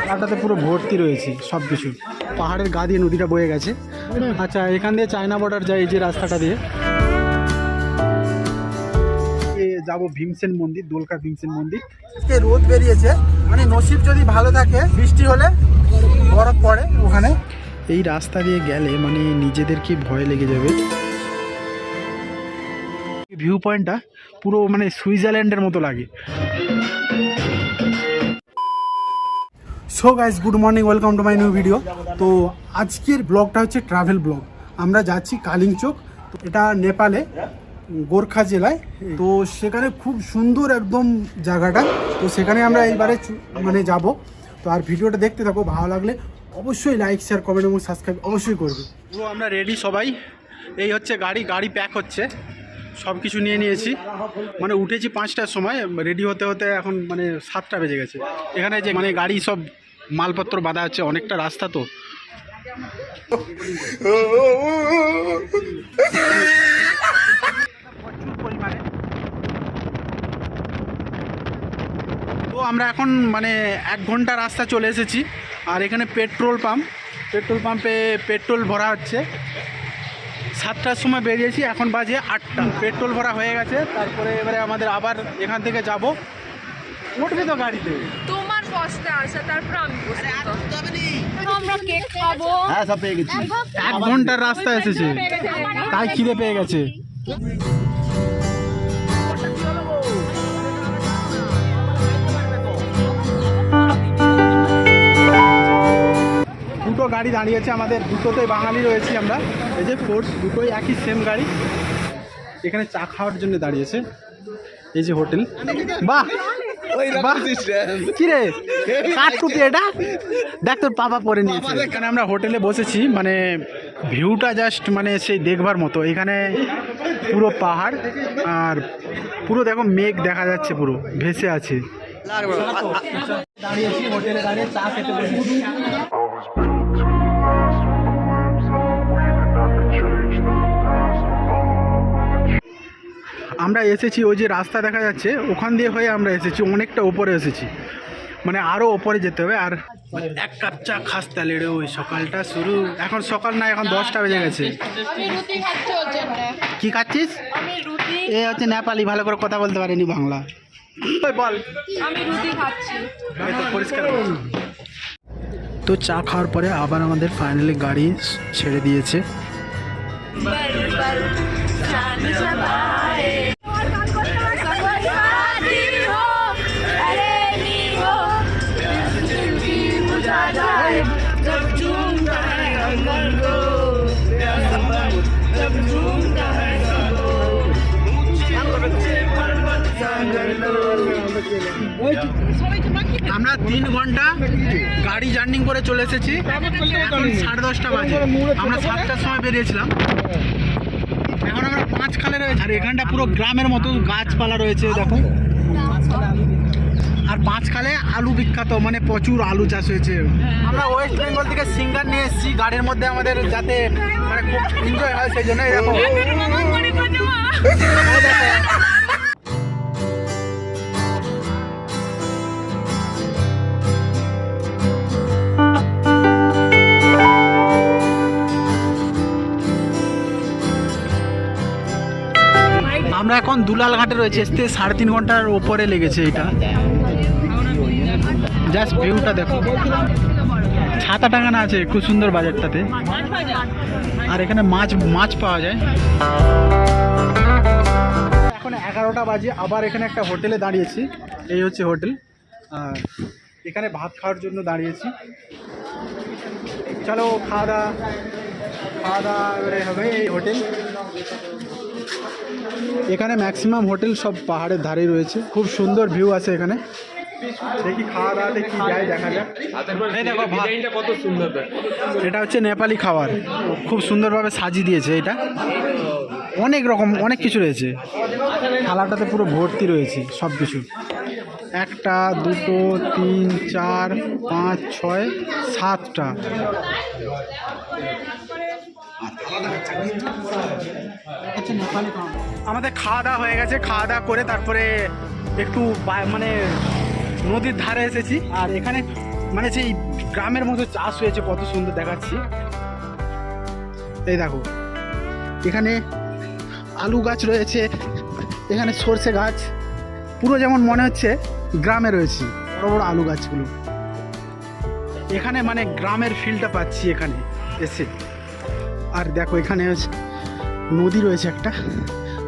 রাস্তাটাতে পুরো ভর্তি রয়েছে সব কিছু, পাহাড়ের গা দিয়ে নদীটা বয়ে গেছে। আচ্ছা, এখান দিয়ে চায়না বর্ডার যায় এই যে রাস্তাটা দিয়ে। যাবো ভীমসেন মন্দির, দোলকা ভীমসেন মন্দির। আজকে রোদ বেরিয়েছে, মানে নসিব যদি ভালো থাকে, বৃষ্টি হলে বরফ পড়ে ওখানে। এই রাস্তা দিয়ে গেলে মানে নিজেদেরকে ভয় লেগে যাবে। ভিউ পয়েন্টটা পুরো মানে সুইজারল্যান্ডের মতো লাগে। So guys, good morning, welcome to my new video. তো আজকের ব্লগটা হচ্ছে ট্রাভেল ব্লগ। আমরা যাচ্ছি কালিংচক, এটা নেপালে গোর্খা জেলায়। তো সেখানে খুব সুন্দর একদম জায়গাটা, তো সেখানে আমরা এইবারে মানে যাব। তো আর ভিডিওটা দেখতে থাকো, ভালো লাগলে অবশ্যই লাইক, শেয়ার, কমেন্ট এবং সাবস্ক্রাইব অবশ্যই করবে। পুরো আমরা রেডি সবাই, এই হচ্ছে গাড়ি প্যাক হচ্ছে, সব কিছু নিয়ে নিয়েছি। মানে উঠেছি 5টার সময়, রেডি হতে হতে এখন মানে 7টা বেজে গেছে। এখানে যে মানে গাড়ি সব মালপত্র বাঁধা হচ্ছে, অনেকটা রাস্তা তো। তো আমরা এখন মানে 1 ঘন্টা রাস্তা চলে এসেছি। আর এখানে পেট্রোল পাম্পে পেট্রোল ভরা হচ্ছে। 7টার সময় বেরিয়েছি, এখন বাজে 8টা। পেট্রোল ভরা হয়ে গেছে। তারপরে এবারে আমাদের আবার এখান থেকে যাব। উঠবে তো গাড়িতে, তোমার কষ্টে আসে, তারপর আমি বসে আমরা কেক খাবো। হ্যাঁ, সব পেয়ে গেছি। 1 ঘন্টার রাস্তা এসেছে, তাই খিদে পেয়ে গেছে। দুটো গাড়ি দাঁড়িয়েছে আমাদের, দুটোতেই বাঙালি রয়েছি আমরা। এই যে ফোর্স, দুটোই একই সেম গাড়ি। এখানে চা খাওয়ার জন্য দাঁড়িয়েছে। এই যে হোটেল, বাহ কিরে কার টুপি এটা, দেখ তোর পাপা পরে নিয়েছে। এখানে আমরা হোটেলে বসেছি, মানে ভিউটা জাস্ট মানে সেই দেখবার মতো। এখানে পুরো পাহাড় আর পুরো দেখো মেঘ দেখা যাচ্ছে, পুরো ভেসে আছে। দাঁড়িয়েছি হোটেলে, দাঁড়িয়ে চা খেতে বসেছি। আমরা এসেছি ওই যে রাস্তা দেখা যাচ্ছে, ওখান দিয়ে হয়ে আমরা এসেছি, অনেকটা ওপরে এসেছি, মানে আরও ওপরে যেতে হবে। আর 1 কাপ চা খাস তাহলে রে, ওই সকালটা শুরু। এখন সকাল না, এখন 10টা বেজে গেছে। কি খাচ্ছিস? এ হচ্ছে নেপালি, ভালো করে কথা বলতে পারেনি বাংলা। বল, আমি রুটি খাচ্ছি। পরিষ্কার। তো চা খাওয়ার পরে আবার আমাদের ফাইনালি গাড়ি ছেড়ে দিয়েছে। আমরা 3 ঘন্টা গাড়ি জার্নি করে চলে এসেছি। এখন 10:30 বাজে। আমরা 7টার সময় বেরিয়েছিলাম। এখন আমরা 5 খালে রয়েছে। আর এখানটা পুরো গ্রামের মতো গাছপালা রয়েছে, দেখো। আর 5 খালে আলু বিখ্যাত, মানে প্রচুর আলু চাষ হয়েছে। আমরা ওয়েস্ট বেঙ্গল থেকে সিঙ্গার নিয়ে এসেছি গাড়ির মধ্যে, আমাদের যাতে মানে খুব এনজয় হয় সেই জন্য। এরকম আমরা এখন দুলাল ঘাটে রয়েছে, আসতে 3.5 ঘন্টার ওপরে লেগেছে। এটা জাস্ট ভিউটা দেখো, ছাতা টাঙানো আছে, খুব সুন্দর বাজারটাতে। আর এখানে মাছ পাওয়া যায়। এখন 11টা বাজে, আবার এখানে একটা হোটেলে দাঁড়িয়েছি। এই হচ্ছে হোটেল, আর এখানে ভাত খাওয়ার জন্য দাঁড়িয়েছি। চলো খাওয়া দাওয়া এবারে হবে। এই হোটেল, এখানে ম্যাক্সিমাম হোটেল সব পাহাড়ের ধারেই রয়েছে, খুব সুন্দর ভিউ আছে এখানে। দেখি খাওয়া দাওয়াতে কি যায়, দেখা যাক। কত সুন্দর, এটা হচ্ছে নেপালি খাবার, খুব সুন্দরভাবে সাজিয়ে দিয়েছে। এটা অনেক রকম অনেক কিছু রয়েছে, থালাটাতে পুরো ভর্তি রয়েছে সব কিছু। 1 2 3 4 5 6 7টা। আমাদের খাওয়া দাওয়া হয়ে গেছে। খাওয়া দাওয়া করে তারপরে একটু মানে নদীর ধারে এসেছি আর এখানে মানে সেই গ্রামের মতো চাষ হয়েছে, কত সুন্দর দেখাচ্ছি। এই দেখো এখানে আলু গাছ রয়েছে, এখানে সর্ষে গাছ, পুরো যেমন মনে হচ্ছে গ্রামে রয়েছি। বড় বড় আলু গাছগুলো, এখানে মানে গ্রামের ফিলটা পাচ্ছি এখানে এসে। আর দেখো এখানে নদী রয়েছে একটা,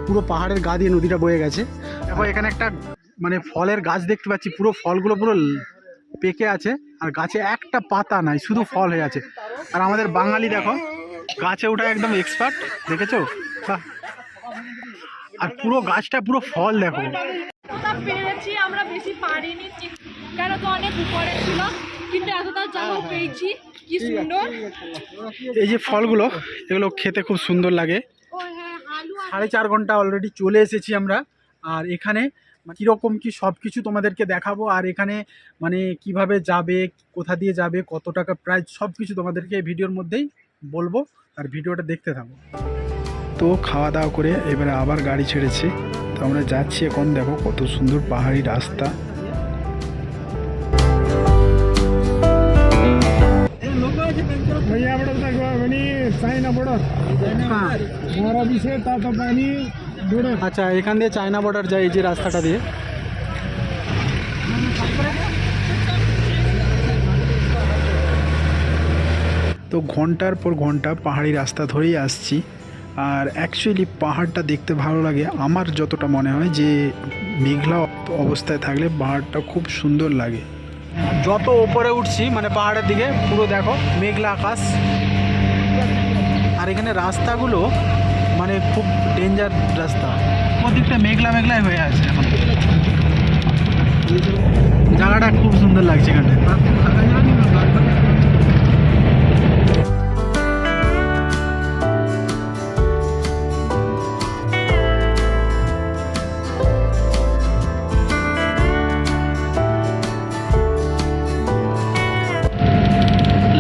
পুরো পাহাড়ের গা দিয়ে নদীটা বয়ে গেছে। দেখো এখানে একটা মানে ফলের গাছ দেখতে পাচ্ছি, পুরো ফলগুলো পুরো পেকে আছে আর গাছে একটা পাতা নাই, শুধু ফল হয়ে আছে। আর আমাদের বাঙালি দেখো গাছে ওঠা একদম এক্সপার্ট, দেখেছো? বাহ। আর পুরো গাছটা পুরো ফল দেখো। এতটা পেরেছি আমরা, বেশি পারিনি কেন তো অনেক উপরে ছিল, কিন্তু এতটা যাও পেয়েছি। কি সুন্দর এই যে ফলগুলো, এগুলো খেতে খুব সুন্দর লাগে। 4.5 ঘন্টা অলরেডি চলে এসেছি আমরা। আর এখানে কীরকম কি সব কিছু তোমাদেরকে দেখাবো। আর এখানে মানে কিভাবে যাবে, কোথা দিয়ে যাবে, কত টাকা প্রাইস, সব কিছু তোমাদেরকে এই ভিডিওর মধ্যেই বলবো। আর ভিডিওটা দেখতে থাকো। তো খাওয়া দাওয়া করে এবারে আবার গাড়ি ছেড়েছি, তো আমরা যাচ্ছি এখন। দেখো কত সুন্দর পাহাড়ি রাস্তা। আচ্ছা, এখান দিয়ে চায়না বর্ডার যায় এই যে রাস্তাটা দিয়ে। তো ঘন্টার পর ঘন্টা পাহাড়ি রাস্তা ধরেই আসছি। আর অ্যাকচুয়ালি পাহাড়টা দেখতে ভালো লাগে, আমার যতটা মনে হয় যে মেঘলা অবস্থায় থাকলে পাহাড়টা খুব সুন্দর লাগে। যত উপরে উঠছি মানে পাহাড়ের দিকে, পুরো দেখো মেঘলা আকাশ। আর এখানে রাস্তাগুলো মানে খুব ডেঞ্জার রাস্তা, ওদিকটা মেঘলা মেঘলাই হয়ে আছে এখন। জায়গাটা খুব সুন্দর লাগছে এখানে।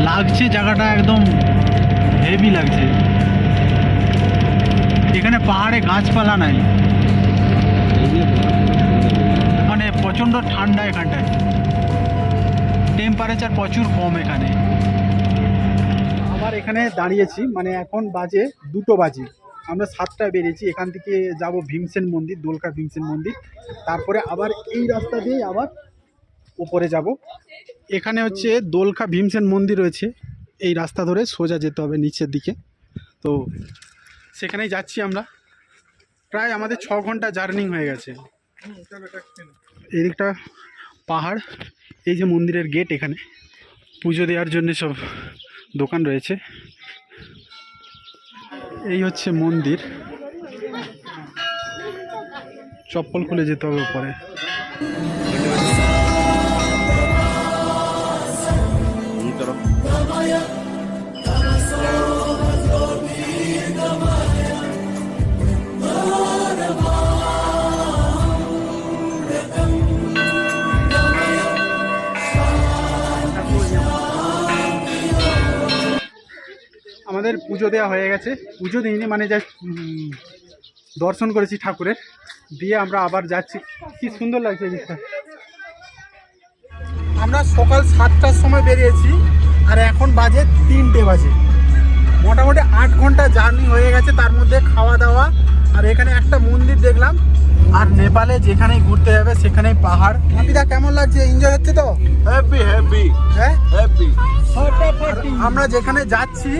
লাগছে জায়গাটা একদম হেভি লাগছে। এখানে পাহাড়ে গাছপালা নাই, মানে প্রচণ্ড ঠান্ডা এখানটায়, টেম্পারেচার প্রচুর কম এখানে। আবার এখানে দাঁড়িয়েছি, মানে এখন বাজে 2টো বাজে। আমরা 7টায় বেরিয়েছি, এখান থেকে যাব ভীমসেন মন্দির, দোলকা ভীমসেন মন্দির। তারপরে আবার এই রাস্তা দিয়ে আবার উপরে যাব। এখানে হচ্ছে দোলকা ভীমসেন মন্দির রয়েছে, এই রাস্তা ধরে সোজা যেতে হবে নিচের দিকে। তো সেখানেই যাচ্ছি আমরা। প্রায় আমাদের 6 ঘন্টা জার্নি হয়ে গেছে। এই দিকটা পাহাড়, এই যে মন্দিরের গেট, এখানে পুজো দেওয়ার জন্য সব দোকান রয়েছে। এই হচ্ছে মন্দির, চপ্পল খুলে যেতে হবে উপরে। আমাদের পুজো দেওয়া হয়ে গেছে, পুজো দিইনি মানে জাস্ট দর্শন করেছি ঠাকুরের, দিয়ে আমরা আবার যাচ্ছি। কি সুন্দর লাগছে জিনিসটা। আমরা সকাল 7টার সময় বেরিয়েছি আর এখন বাজে 3টে বাজে। মোটামুটি 8 ঘন্টা জার্নি হয়ে গেছে, তার মধ্যে খাওয়া দাওয়া। আর এখানে একটা মন্দির দেখলাম। আর নেপালে যেখানেই ঘুরতে যাবে সেখানেই পাহাড়। হাপিদা কেমন লাগছে, এনজয় হচ্ছে তো? হ্যাপি হ্যাপি হ্যাঁ হ্যাপি। আমরা যেখানে যাচ্ছি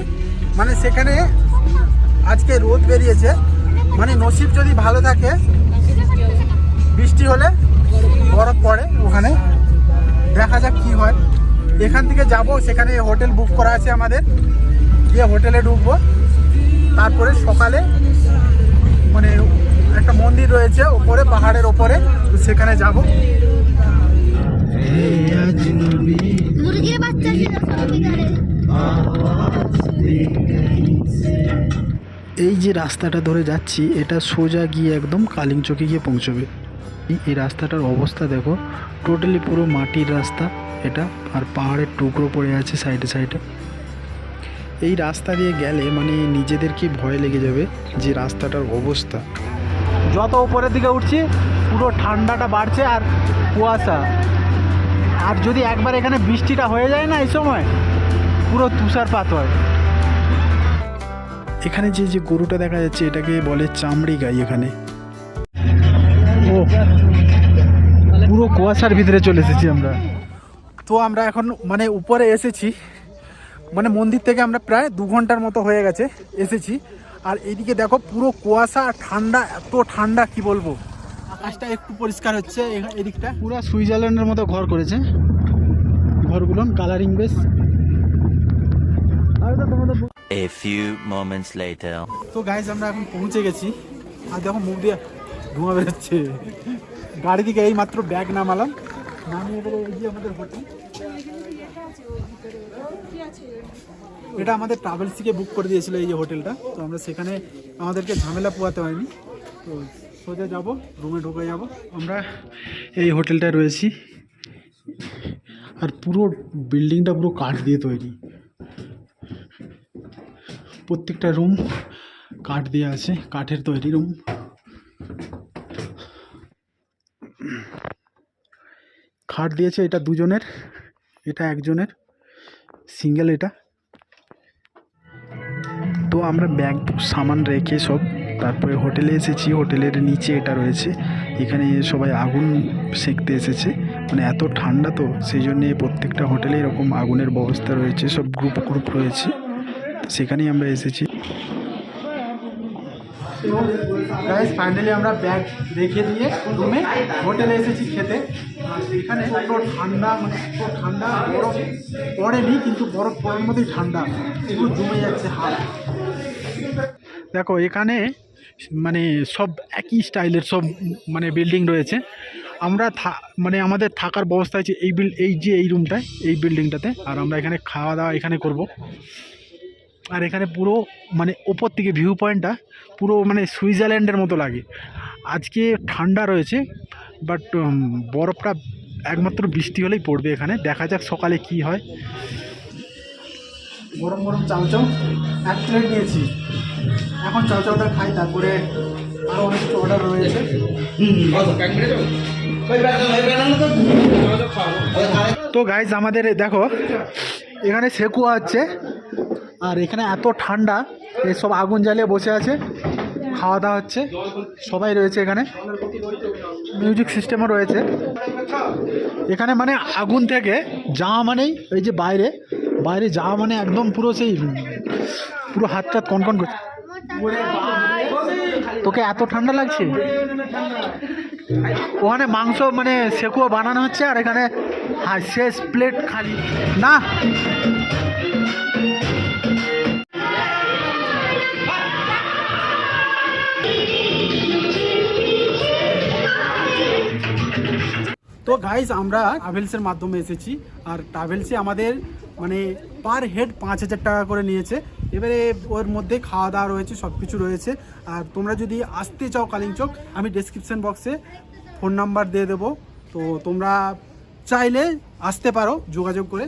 মানে সেখানে আজকে রোদ বেরিয়েছে, মানে নসিব যদি ভালো থাকে, বৃষ্টি হলে বরফ পড়ে ওখানে, দেখা যাক কি হয়। এখান থেকে যাব, সেখানে হোটেল বুক করা আছে আমাদের, গিয়ে হোটেলে ঢুকবো। তারপরে সকালে মানে একটা মন্দির রয়েছে ওপরে পাহাড়ের ওপরে, সেখানে যাব। মুরগির বাচ্চা ছিল সত্যিকারে। এই যে রাস্তাটা ধরে যাচ্ছি, এটা সোজা গিয়ে একদম কালিংচকে গিয়ে পৌঁছবে। এই রাস্তাটার অবস্থা দেখো, টোটালি পুরো মাটির রাস্তা এটা, আর পাহাড়ের টুকরো পড়ে আছে সাইডে সাইডে। এই রাস্তা দিয়ে গেলে মানে নিজেদেরকে ভয় লেগে যাবে যে রাস্তাটার অবস্থা। যত উপরের দিকে উঠছি পুরো ঠান্ডাটা বাড়ছে আর কুয়াশা, আর যদি একবার এখানে বৃষ্টিটা হয়ে যায় না এই সময়, পুরো তুষারপাত হয়। এখানে যে যে গরুটা দেখা যাচ্ছে এটাকে বলে চামড়ি গাই। এখানে ও পুরো কুয়াশার ভিতরে চলে এসেছি আমরা। তো আমরা এখন মানে উপরে এসেছি, মানে মন্দির থেকে আমরা প্রায় 2 ঘন্টার মতো হয়ে গেছে এসেছি। আর এইদিকে দেখো পুরো কুয়াশা আর ঠান্ডা, এত ঠান্ডা কি বলবো। আকাশটা একটু পরিষ্কার হচ্ছে, এদিকটা পুরো সুইজারল্যান্ডের মতো ঘর করেছে, ঘরগুলো কালারিং বেশ। A few moments later. তো গাইজ আমরা এখন পৌঁছে গেছি, আর দেখো মুখ দিয়ে ধোঁয়া বেরোচ্ছে। গাড়ি থেকে এই মাত্র ব্যাগ নামালাম, নামিয়ে এবারে এই যে আমাদের হোটেল। এটা আমাদের ট্রাভেলস থেকে বুক করে দিয়েছিল এই যে হোটেলটা। তো আমরা সেখানে আমাদেরকে ঝামেলা পোয়াতে হয়নি, তো সোজা যাব রুমে ঢুকে যাব। আমরা এই হোটেলটায় রয়েছি, আর পুরো বিল্ডিংটা পুরো কাঠ দিয়ে তৈরি, প্রত্যেকটা রুম কাঠ দিয়ে আছে, কাঠের তৈরি রুম। খাট দিয়েছে, এটা 2 জনের, এটা 1 জনের সিঙ্গেল এটা। তো আমরা ব্যাগ সামান রেখে সব তারপরে হোটেলে এসেছি। হোটেলের নিচে এটা রয়েছে, এখানে সবাই আগুন সেঁকতে এসেছে, মানে এত ঠান্ডা তো সেই জন্যে প্রত্যেকটা হোটেলে এরকম আগুনের ব্যবস্থা রয়েছে, সব গ্রুপ গ্রুপ রয়েছে, সেখানেই আমরা এসেছি। গাইস ফাইনালি আমরা ব্যাগ রেখে দিয়ে রুমে হোটেলে এসেছি খেতে। আর এখানে এত ঠান্ডা, মানে এত ঠান্ডা, বরফ পড়েনি কিন্তু বরফ পড়ার মতোই ঠান্ডা, পুরো জমে যাচ্ছে হাত। দেখো এখানে মানে সব একই স্টাইলের সব মানে বিল্ডিং রয়েছে। আমরা মানে আমাদের থাকার ব্যবস্থা আছে এই রুমটায়, এই বিল্ডিংটাতে। আর আমরা এখানে খাওয়া দাওয়া এখানে করব। আর এখানে পুরো মানে ওপর থেকে ভিউ পয়েন্টটা পুরো মানে সুইজারল্যান্ডের মতো লাগে। আজকে ঠান্ডা রয়েছে, বাট বরফটা একমাত্র বৃষ্টি হলেই পড়বে এখানে। দেখা যাক সকালে কি হয়। গরম গরম চাউচাউ 1 প্লেট নিয়েছি, এখন চাউচাউটা খাই, তারপরে আরও অনেক কিছু অর্ডার রয়েছে। তো গাইজ আমাদের দেখো এখানে সেকুয়া হচ্ছে, আর এখানে এত ঠান্ডা, সব আগুন জ্বালিয়ে বসে আছে, খাওয়া দাওয়া হচ্ছে, সবাই রয়েছে এখানে, মিউজিক সিস্টেমও রয়েছে এখানে। মানে আগুন থেকে যাওয়া মানেই এই যে বাইরে যাওয়া মানে একদম পুরো সেই পুরো হাত টাত কনকন করছে। তোকে এত ঠান্ডা লাগছে? ওখানে মাংস মানে সেকুয়া বানানো হচ্ছে, আর এখানে শেষ প্লেট খালি না। তো গাইজ আমরা ট্রাভেলসের মাধ্যমে এসেছি, আর ট্রাভেলসে আমাদের মানে পার হেড 5,000 টাকা করে নিয়েছে। এবারে ওর মধ্যে খাওয়া দাওয়া রয়েছে, সব কিছু রয়েছে। আর তোমরা যদি আসতে চাও কালিংচক, আমি ডেসক্রিপশন বক্সে ফোন নাম্বার দিয়ে দেবো, তো তোমরা চাইলে আসতে পারো যোগাযোগ করে।